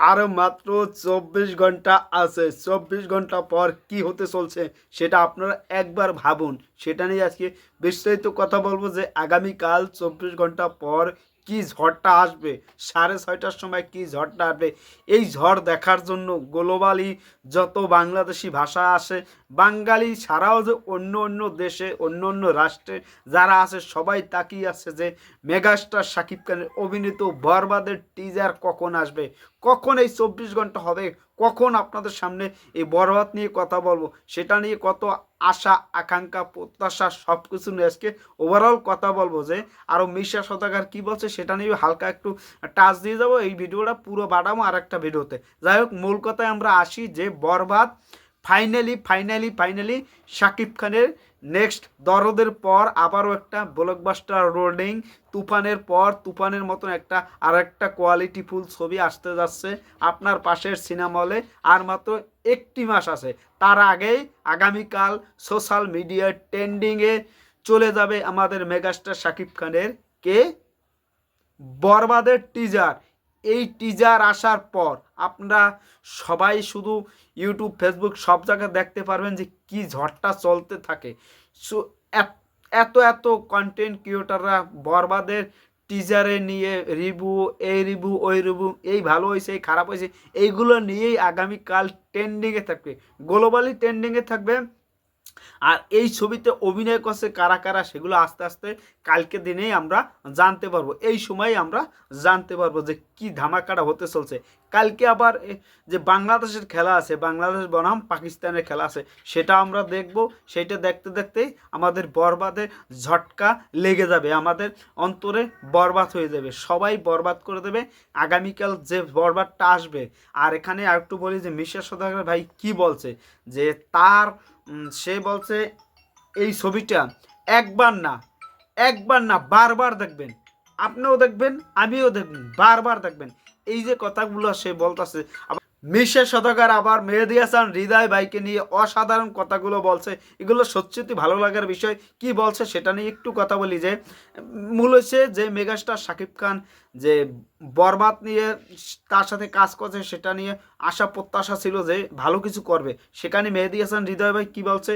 আর মাত্র 24 ঘন্টা আছে। 24 ঘন্টা পর কি হতে চলছে সেটা আপনারা একবার ভাবুন। সেটা নিয়ে আজকে বিস্তারিত কথা বলবো যে আগামীকাল 24 ঘন্টা পর কি ঝড়টা আসবে, 6:30টার সময় কি ঝড়টা আসবে। এই ঝড় দেখার জন্য গ্লোবালি যত বাংলাদেশি ভাষা আসে, বাঙালি ছাড়াও যে অন্য অন্য দেশে অন্য অন্য রাষ্ট্রে যারা আছে সবাই তাকিয়ে আছে যে মেগাস্টার শাকিব খানের অভিনীত বরবাদের টিজার কখন আসবে, কখন এই 24 ঘন্টা হবে, কখন আপনাদের সামনে এই বরবাদ নিয়ে কথা বলবো, সেটা নিয়ে কত আশা আকাঙ্ক্ষা প্রত্যাশা সব কিছু নিয়ে আজকে ওভারঅল কথা বলবো। যে আরও মিশা সদাগর কী বলছে সেটা নিয়ে হালকা একটু টাচ দিয়ে যাবো। এই ভিডিওটা পুরো বাড়াবো আর একটা ভিডিওতে। যাই হোক, মূল কথায় আমরা আসি যে বরবাদ ফাইনালি শাকিব খানের নেক্সট দরদের পর আবারও একটা ব্লকবাস্টার রোলিং, তুফানের পর তুফানের মতন একটা আর একটা কোয়ালিটিফুল ছবি আসতে যাচ্ছে আপনার পাশের সিনেমা হলে। আর মাত্র একটি মাস আছে, তার আগেই আগামীকাল সোশ্যাল মিডিয়ায় ট্রেন্ডিংয়ে চলে যাবে আমাদের মেগাস্টার শাকিব খানের কে বরবাদের টিজার। এই টিজার আসার পর আপনারা সবাই শুধু ইউটিউব ফেসবুক সব জায়গায় দেখতে পারবেন যে কি ঝড়টা চলতে থাকে। সো এত এত কন্টেন্ট ক্রিয়েটাররা বরবাদের টিজারে নিয়ে রিভিউ, এই রিভিউ ওই রিভিউ, এই ভালো হয়েছে এই খারাপ হয়েছে, এইগুলো নিয়েই আগামীকাল ট্রেন্ডিংয়ে থাকবে, গ্লোবালি ট্রেন্ডিংয়ে থাকবে। আর এই ছবিতে অভিনয় করছে কারা কারা সেগুলো আস্তে আস্তে কালকে দিনেই আমরা জানতে পারবো। এই সময় আমরা জানতে পারবো যে কি ধামাকাটা হতে চলছে। কালকে আবার যে বাংলাদেশের খেলা আছে, বাংলাদেশ বনাম পাকিস্তানের খেলা আছে, সেটা আমরা দেখব। সেইটা দেখতে দেখতেই আমাদের বরবাদে ঝটকা লেগে যাবে, আমাদের অন্তরে বরবাদ হয়ে যাবে, সবাই বরবাদ করে দেবে আগামীকাল যে বরবাদটা আসবে। আর এখানে আরেকটু বলি যে মিশা সওদাগর ভাই কি বলছে, যে তার সে বলছে এই ছবিটা একবার না বারবার দেখবেন, আপনিও দেখবেন আমিও দেখবেন, বারবার দেখবেন। এই যে কথাগুলো সে বলতেছে। মিশা সওদাগর আবার মেহেদী হাসান হৃদয় ভাইকে নিয়ে অসাধারণ কথাগুলো বলছে, এগুলো সত্যি ভালো লাগার বিষয়। কি বলছে সেটা নিয়ে একটু কথা বলি। যে মূল হচ্ছে যে মেগাস্টার শাকিব খান যে বরবাদ নিয়ে তার সাথে কাজ করছে, সেটা নিয়ে আশা প্রত্যাশা ছিল যে ভালো কিছু করবে। সেখানে মেহেদী হাসান হৃদয় ভাই কী বলছে,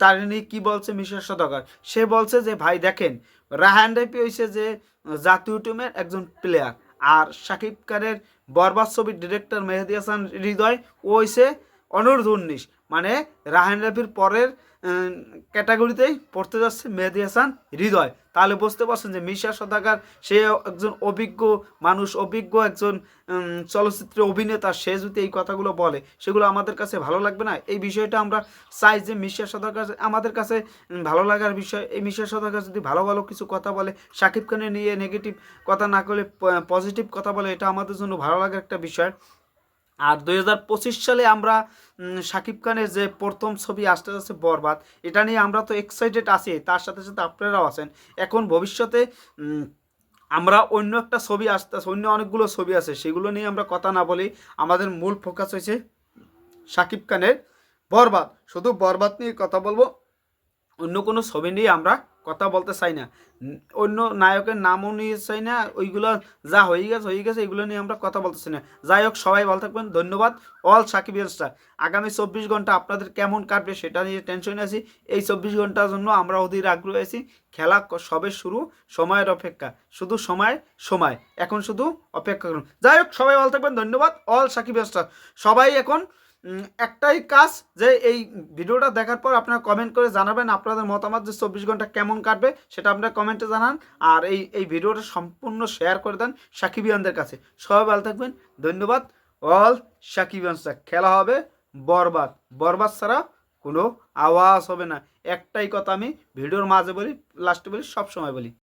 তার নিয়ে কী বলছে মিশা সওদাগর, সে বলছে যে ভাই দেখেন, রায়হান রাফি হয়েছে যে জাতীয় টিমের একজন প্লেয়ার, আর শাকিব খানের বরবাদ ছবির ডিরেক্টর মেহেদী হাসান হৃদয় ও হয়েছে অনূর্ধ্ব-19, মানে রায়হান রাফির পরের ক্যাটাগরিতেই পড়তে যাচ্ছে মেহেদী হাসান হৃদয়। তাহলে বুঝতে পারছেন যে মিশা সওদাগর সে একজন অভিজ্ঞ মানুষ, অভিজ্ঞ একজন চলচ্চিত্রের অভিনেতা, সে যদি এই কথাগুলো বলে সেগুলো আমাদের কাছে ভালো লাগবে না। এই বিষয়টা আমরা চাই যে মিশা সওদাগর আমাদের কাছে ভালো লাগার বিষয়। এই মিশা সওদাগর যদি ভালো ভালো কিছু কথা বলে, শাকিব খানের নিয়ে নেগেটিভ কথা না করলে পজিটিভ কথা বলে, এটা আমাদের জন্য ভালো লাগার একটা বিষয়। আর 2025 সালে আমরা শাকিব খানের যে প্রথম ছবি আসতে যাচ্ছে বরবাদ, এটা নিয়ে আমরা তো এক্সাইটেড আছি, তার সাথে সাথে আপনারাও আছেন। এখন ভবিষ্যতে আমরা অন্য একটা ছবি আসতে, অন্য অনেকগুলো ছবি আছে, সেগুলো নিয়ে আমরা কথা না বলি। আমাদের মূল ফোকাস হয়েছে শাকিব খানের বরবাদ, শুধু বরবাদ নিয়ে কথা বলবো, অন্য কোনো ছবি নিয়ে আমরা কথা বলতে চাই না, অন্য নায়কের নামও নিয়ে চাই না, ওইগুলো যা হয়ে গেছে এগুলো নিয়ে আমরা কথা বলতে চাই না। যাই হোক, সবাই ভালো থাকবেন, ধন্যবাদ। অল সাকিবিয়ানসরা, আগামী 24 ঘন্টা আপনাদের কেমন কাটবে সেটা নিয়ে টেনশনে আছি। এই 24 ঘন্টার জন্য আমরা অধীর আগ্রহী আছি। খেলা সবে শুরু, সময়ের অপেক্ষা, শুধু সময়, এখন শুধু অপেক্ষা করুন। যাই হোক, সবাই ভালো থাকবেন, ধন্যবাদ। অল সাকিবিয়ানসরা, সবাই এখন একটাই কাজ, যে এই ভিডিওটা দেখার পর আপনারা কমেন্ট করে জানাবেন আপনাদের মতামত, যে 24 ঘন্টা কেমন কাটবে সেটা আপনারা কমেন্টে জানান। আর এই ভিডিওটা সম্পূর্ণ শেয়ার করে দেন সাকিবিয়ানদের কাছে। সবাই ভালো থাকবেন, ধন্যবাদ। অল সাকিবিয়ানসরা, খেলা হবে বরবাদ ছাড়া কোনো আওয়াজ হবে না। একটাই কথা আমি ভিডিওর মাঝে বলি, লাস্টে বলি, সব সময় বলি।